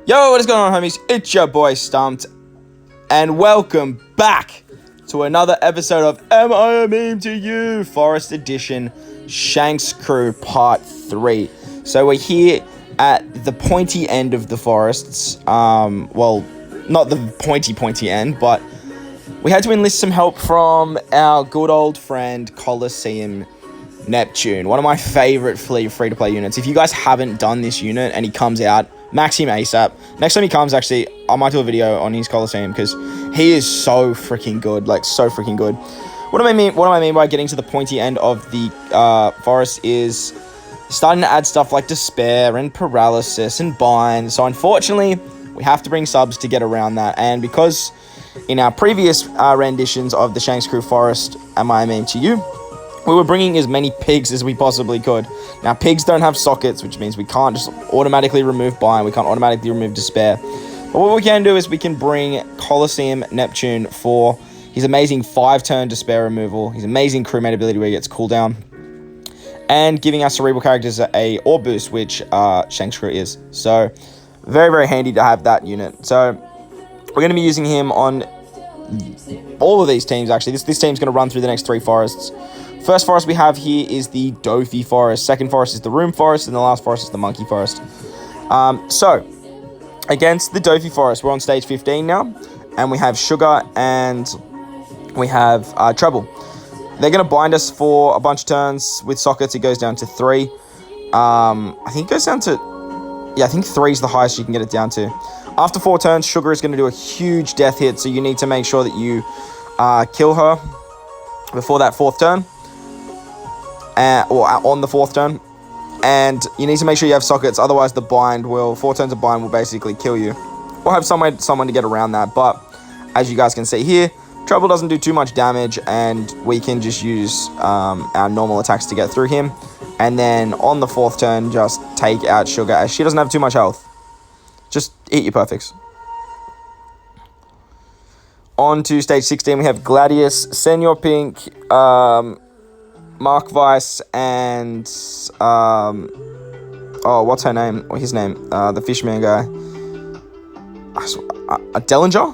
Yo, what is going on, homies? It's your boy Stumped, and welcome back to another episode of Am I a Meme to You? Forest Edition Shanks Crew Part 3. So we're here at the pointy end of the forests. Well, not the pointy end, but we had to enlist some help from our good old friend Coliseum Neptune, one of my favorite free-to-play units. If you guys haven't done this unit and he comes out, max him ASAP. Next time he comes, actually, I might do a video on his Coliseum because he is so freaking good, like so freaking good. What do I mean by getting to the pointy end of the forest is starting to add stuff like despair and paralysis and bind. So unfortunately, we have to bring subs to get around that. And because in our previous renditions of the Shanks Crew Forest, Am I a Meme to You, we were bringing as many pigs as we possibly could. Now, pigs don't have sockets, which means we can't just automatically remove bind. We can't automatically remove despair. But what we can do is we can bring Coliseum Neptune for his amazing 5-turn despair removal, his amazing crewmate ability where he gets cooldown, and giving our cerebral characters a orb boost, which Shanks Crew is. So, very, very handy to have that unit. So, we're going to be using him on all of these teams, actually. This team's going to run through the next 3 forests. First forest we have here is the Doffy forest. Second forest is the Room forest, and the last forest is the Monkey forest. So, against the Doffy forest, we're on stage 15 now, and we have Sugar and we have Treble. They're going to bind us for a bunch of turns. With sockets, it goes down to 3. I think it goes down to... Yeah, I think 3 is the highest you can get it down to. After 4 turns, Sugar is going to do a huge death hit, so you need to make sure that you kill her before that 4th turn. Or on the 4th turn. And you need to make sure you have sockets, otherwise the bind will... 4 turns of bind will basically kill you. Or have someone to get around that. But, as you guys can see here, Trouble doesn't do too much damage, and we can just use our normal attacks to get through him. And then, on the 4th turn, just take out Sugar, as she doesn't have too much health. Just eat your perfects. On to stage 16, we have Gladius, Senor Pink, Mark Weiss, and what's her name? Or his name? The Fishman guy. Dellinger?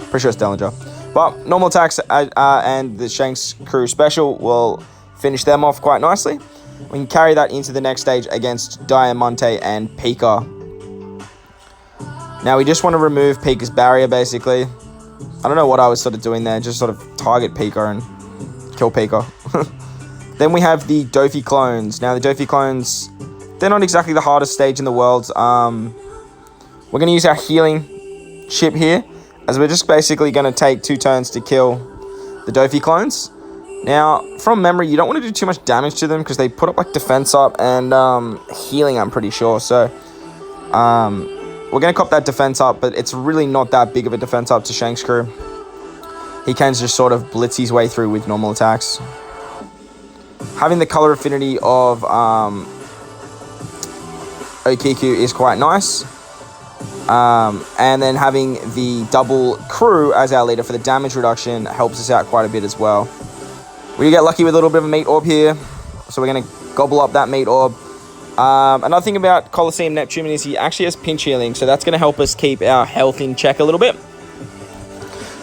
Pretty sure it's Dellinger. But normal attacks and the Shanks Crew special will finish them off quite nicely. We can carry that into the next stage against Diamante and Pika. Now we just want to remove Pika's barrier, basically. I don't know what I was sort of doing there. Just sort of target Pika and kill Pika. Then we have the Doffy clones. Now the Doffy clones, they're not exactly the hardest stage in the world. We're going to use our healing chip here, as we're just basically going to take 2 turns to kill the Doffy clones. Now, from memory, you don't want to do too much damage to them because they put up like defense up and healing, I'm pretty sure. So, we're going to cop that defense up, but it's really not that big of a defense up to Shanks Crew. He can just sort of blitz his way through with normal attacks. Having the color affinity of Okiku is quite nice. And then having the double crew as our leader for the damage reduction helps us out quite a bit as well. We get lucky with a little bit of a meat orb here, so we're going to gobble up that meat orb. Another thing about Coliseum Neptune is he actually has pinch healing, so that's going to help us keep our health in check a little bit.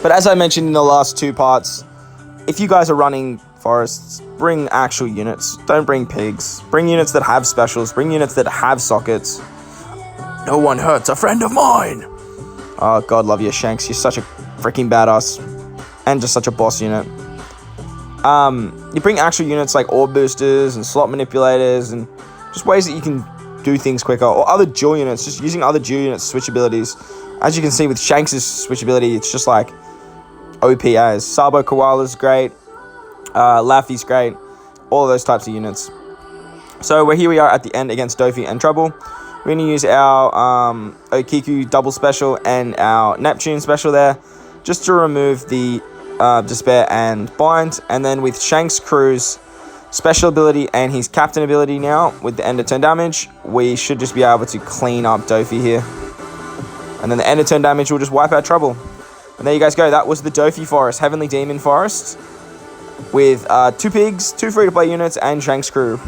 But as I mentioned in the last 2 parts, if you guys are running forests, bring actual units. Don't bring pigs. Bring units that have specials. Bring units that have sockets. No one hurts a friend of mine. Oh, God love you, Shanks. You're such a freaking badass. And just such a boss unit. You bring actual units like orb boosters and slot manipulators and just ways that you can do things quicker. Or other dual units. Just using other dual units switch abilities. As you can see with Shanks' switch ability, it's just like OP as. Sabo Koala's great. Laffy's great. All of those types of units. So here we are at the end against Doffy and Trouble. We're going to use our Okiku double special and our Neptune special there, just to remove the Despair and Bind. And then with Shanks Crew's special ability and his captain ability now, with the end of turn damage, we should just be able to clean up Doffy here. And then the end of turn damage will just wipe out Trouble. And there you guys go. That was the Doffy Forest, Heavenly Demon Forest, with 2 pigs, 2 free-to-play units, and Shanks Crew.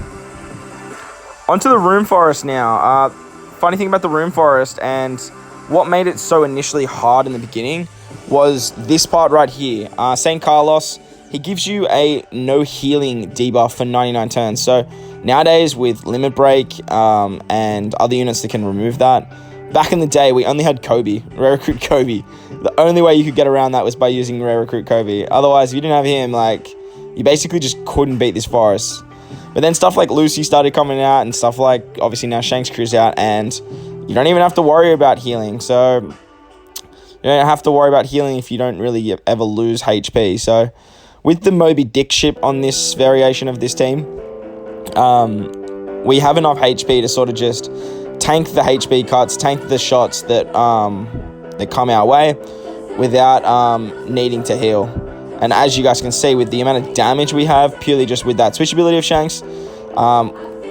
Onto the Room Forest now. funny thing about the Rune Forest and what made it so initially hard in the beginning was this part right here. St. Carlos, he gives you a no healing debuff for 99 turns. So nowadays with Limit Break and other units that can remove that, back in the day we only had Kobe, Rare Recruit Kobe. The only way you could get around that was by using Rare Recruit Kobe. Otherwise, if you didn't have him, like, you basically just couldn't beat this forest. But then stuff like Lucy started coming out, and stuff like, obviously now Shanks Crew's out, and you don't even have to worry about healing. So you don't have to worry about healing if you don't really ever lose HP. So with the Moby Dick ship on this variation of this team, we have enough HP to sort of just tank the HP cuts, tank the shots that come our way without needing to heal. And as you guys can see, with the amount of damage we have purely just with that switchability of Shanks,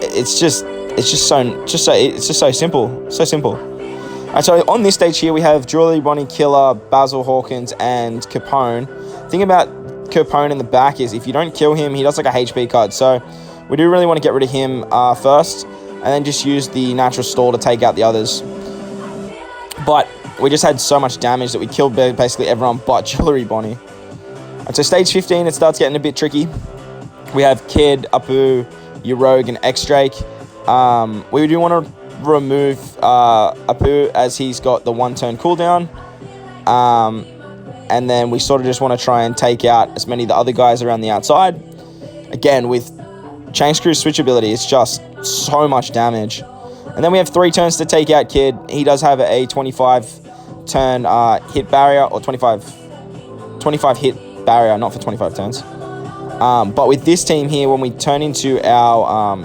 it's just so simple, so simple. And so on this stage here, we have Jewelry Bonnie, Killer, Basil Hawkins, and Capone. The thing about Capone in the back is if you don't kill him, he does like a HP cut. So we do really want to get rid of him first, and then just use the natural stall to take out the others. But we just had so much damage that we killed basically everyone but Jewelry Bonnie. And so stage 15, it starts getting a bit tricky. We have Kid, Apu, Rogue, and X-Drake. We do want to remove Apu as he's got the 1-turn cooldown. And then we sort of just want to try and take out as many of the other guys around the outside. Again, with Shanks Crew's switchability, it's just so much damage. And then we have 3 turns to take out Kid. He does have a 25-turn hit barrier, or 25 hit barrier, not for 25 turns. But with this team here, when we turn into our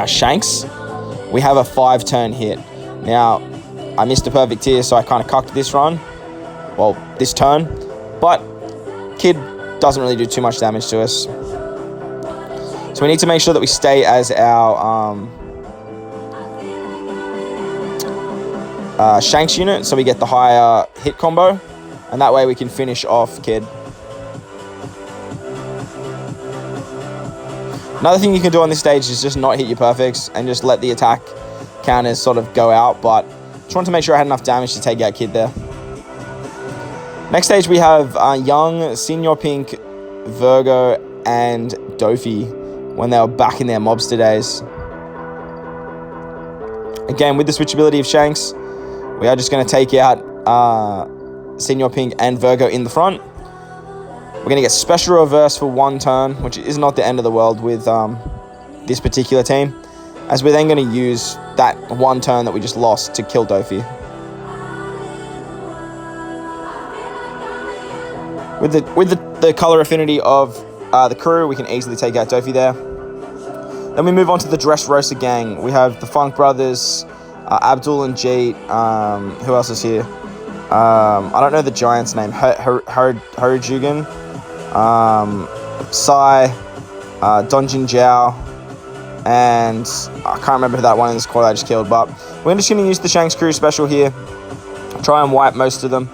Shanks, we have a 5-turn hit. Now, I missed a perfect here, so I kind of cucked this run. Well, this turn. But Kid doesn't really do too much damage to us. So we need to make sure that we stay as our Shanks unit, so we get the higher hit combo. And that way we can finish off Kid. Another thing you can do on this stage is just not hit your perfects and just let the attack counters sort of go out. But just wanted to make sure I had enough damage to take out Kid there. Next stage we have Young, Senior Pink, Virgo, and Doffy when they were back in their mobster days. Again, with the switchability of Shanks, we are just going to take out Senior Pink and Virgo in the front. We're going to get special reverse for 1 turn, which is not the end of the world with this particular team, as we're then going to use that 1 turn that we just lost to kill Doffy. With the color affinity of the crew, we can easily take out Doffy there. Then we move on to the Dressrosa gang. We have the Funk Brothers, Abdul and Jeet. Who else is here? I don't know the giant's name. Harajugan, Psy, Donjin Jiao, and I can't remember who that one in the squad I just killed. But we're just going to use the Shanks Crew special here. Try and wipe most of them.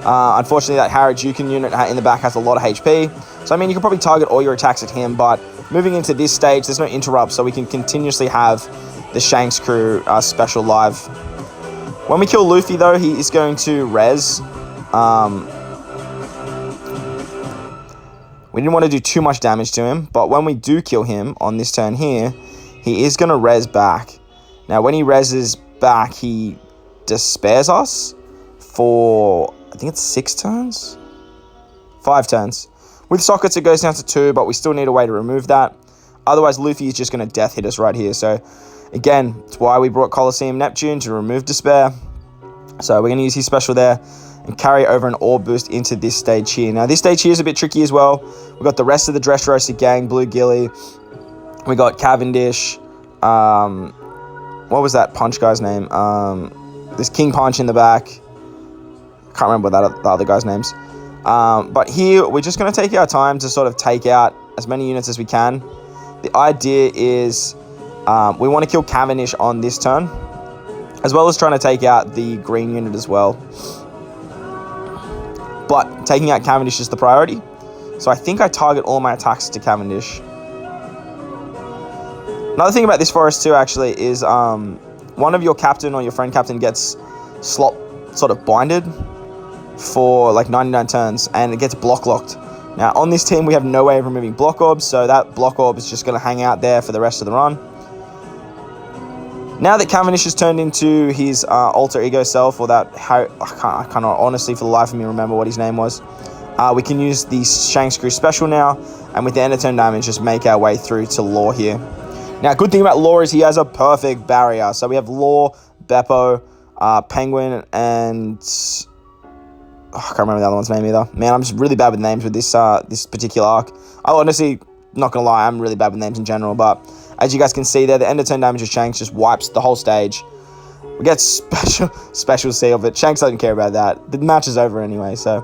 Unfortunately, that Harajukan unit in the back has a lot of HP. So, I mean, you can probably target all your attacks at him, but moving into this stage, there's no interrupt, so we can continuously have the Shanks Crew special live. When we kill Luffy, though, he is going to res. We didn't want to do too much damage to him, but when we do kill him on this turn here, he is going to res back. Now, when he reses back, he despairs us for, I think it's 6 turns? 5 turns. With sockets, it goes down to 2, but we still need a way to remove that. Otherwise, Luffy is just going to death hit us right here. So, again, it's why we brought Colosseum Neptune to remove Despair. So, we're going to use his special there and carry over an Orb Boost into this stage here. Now, this stage here is a bit tricky as well. We've got the rest of the Dressrosa gang, Blue Gilly. We got Cavendish. What was that punch guy's name? There's King Punch in the back. Can't remember the other guy's names. But here, we're just going to take our time to sort of take out as many units as we can. The idea is we want to kill Cavendish on this turn, as well as trying to take out the green unit as well. But taking out Cavendish is the priority. So I think I target all my attacks to Cavendish. Another thing about this forest too, actually, is one of your captain or your friend captain gets slot sort of binded for like 99 turns, and it gets block locked. Now, on this team, we have no way of removing block orbs, so that block orb is just going to hang out there for the rest of the run. Now that Cavendish has turned into his alter ego self, or that, I can't honestly for the life of me remember what his name was, we can use the Shanks Crew special now, and with the end of turn damage, just make our way through to Law here. Now, good thing about Law is he has a perfect barrier. So we have Law, Beppo, Penguin, and I can't remember the other one's name either. Man, I'm just really bad with names with this this particular arc. I honestly, not gonna lie, I'm really bad with names in general, but as you guys can see there, the end of turn damage of Shanks just wipes the whole stage. We get special seal, but Shanks doesn't care about that. The match is over anyway, so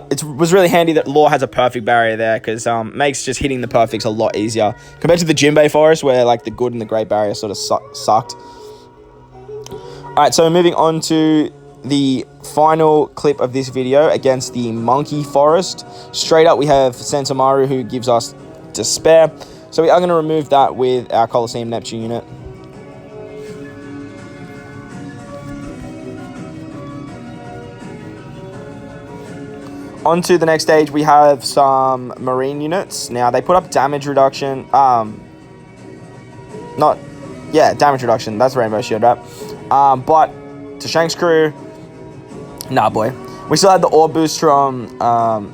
it was really handy that Law has a perfect barrier there, because makes just hitting the perfects a lot easier compared to the Jinbei Forest, where like the good and the great barrier sort of sucked. Alright, so moving on to the final clip of this video against the Monkey Forest. Straight up, we have Sentomaru, who gives us Despair. So we are going to remove that with our Colosseum Neptune unit. On to the next stage, we have some Marine units. Now, they put up damage reduction. Damage reduction. That's Rainbow Shield, right? But to Shanks Crew, nah, boy. We still had the Orb boost from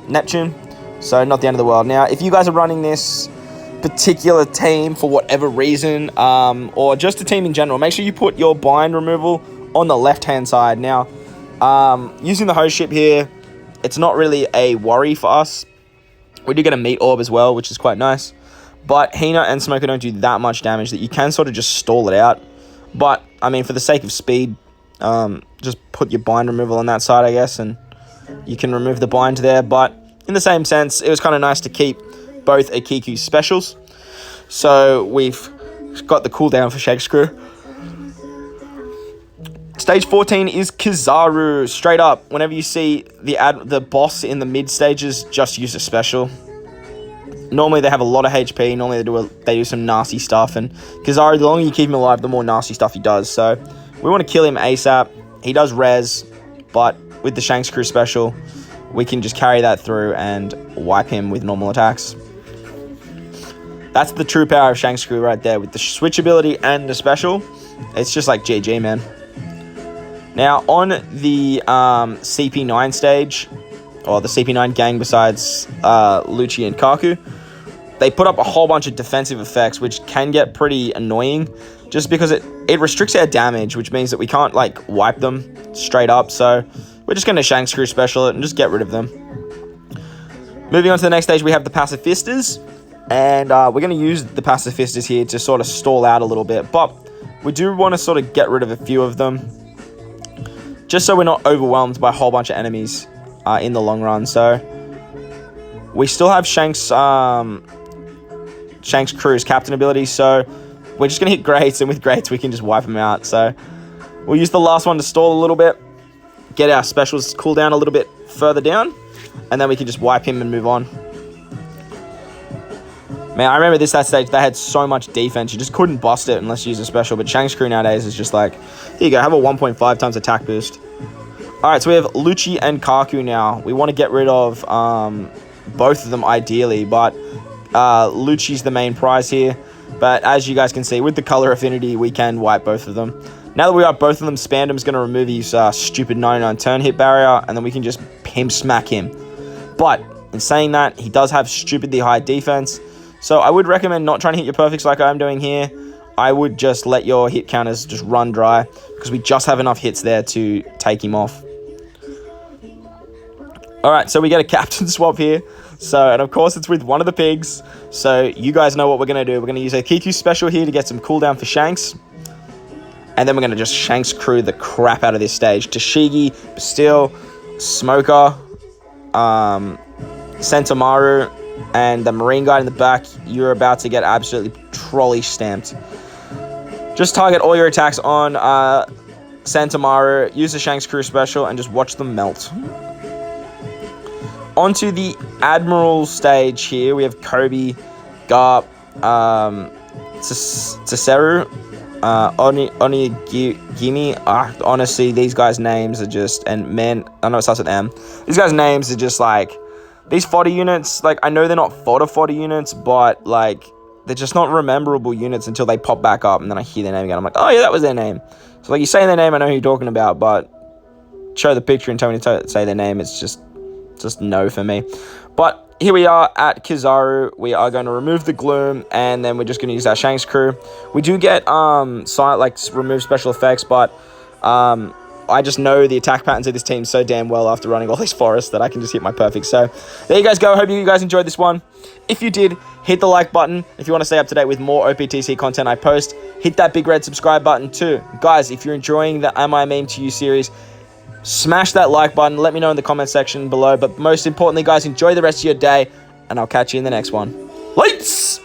Neptune, so not the end of the world. Now, if you guys are running this particular team for whatever reason, or just a team in general, make sure you put your bind removal on the left-hand side. Now, using the host ship here, it's not really a worry for us. We do get a meat orb as well, which is quite nice. But Hina and Smoker don't do that much damage that you can sort of just stall it out. But, I mean, for the sake of speed, just put your bind removal on that side, I guess, and you can remove the bind there. But in the same sense, it was kind of nice to keep both Akiku specials. So we've got the cooldown for Shanks Crew. Stage 14 is Kizaru. Straight up, whenever you see the boss in the mid stages, just use a special. Normally they have a lot of HP. Normally they do some nasty stuff. And Kizaru, the longer you keep him alive, the more nasty stuff he does. So we want to kill him ASAP. He does res, but with the Shanks Crew special, we can just carry that through and wipe him with normal attacks. That's the true power of Shanks Crew right there. With the switch ability and the special, it's just like GG, man. Now, on the CP9 stage, or the CP9 gang besides Lucci and Kaku, they put up a whole bunch of defensive effects, which can get pretty annoying, just because it restricts our damage, which means that we can't, like, wipe them straight up. So we're just going to Shanks Crew special it and just get rid of them. Moving on to the next stage, we have the Pacifistas, and we're going to use the Pacifistas here to sort of stall out a little bit, but we do want to sort of get rid of a few of them, just so we're not overwhelmed by a whole bunch of enemies in the long run. So we still have Shanks Crew's captain ability, so we're just going to hit Greats, and with Greats we can just wipe them out. So we'll use the last one to stall a little bit, get our specials cooldown a little bit further down, and then we can just wipe him and move on. Man, I remember that stage, they had so much defense, you just couldn't bust it unless you use a special, but Shanks Crew nowadays is just like, here you go, have a 1.5 times attack boost. Alright, so we have Lucci and Kaku now. We want to get rid of both of them ideally, but Lucci's the main prize here. But as you guys can see, with the color affinity, we can wipe both of them. Now that we got both of them, Spandam's going to remove his stupid 99 turn hit barrier, and then we can just pimp smack him. But in saying that, he does have stupidly high defense, so I would recommend not trying to hit your perfects like I'm doing here. I would just let your hit counters just run dry, because we just have enough hits there to take him off. Alright, so we get a captain swap here. So, and of course it's with one of the pigs. So you guys know what we're going to do. We're going to use a Kiku special here to get some cooldown for Shanks. And then we're going to just Shanks Crew the crap out of this stage. Tashigi, Bastille, Smoker, Sentomaru, and the Marine guy in the back. You're about to get absolutely trolley stamped. Just target all your attacks on Sentomaru, use the Shanks Crew special, and just watch them melt. Onto the Admiral stage here, we have Kobe, Garp, Tsuseru, Onigimi. Honestly, these guys' names are just, and man, I know it starts with M. These guys' names are just like, these fodder units, like, I know they're not fodder units, but, like, they're just not rememberable units until they pop back up, and then I hear their name again. I'm like, oh, yeah, that was their name. So, like, you say their name, I know who you're talking about, but show the picture and tell me to say their name, it's just no for me. But here we are at Kizaru. We are going to remove the Gloom, and then we're just going to use our Shanks crew. We do get, remove special effects, but, I just know the attack patterns of this team so damn well after running all these forests that I can just hit my perfect. So, there you guys go. Hope you guys enjoyed this one. If you did, hit the like button. If you want to stay up to date with more OPTC content I post, hit that big red subscribe button too. Guys, if you're enjoying the Am I a Meme to You series, smash that like button. Let me know in the comment section below. But most importantly, guys, enjoy the rest of your day, and I'll catch you in the next one. Lights!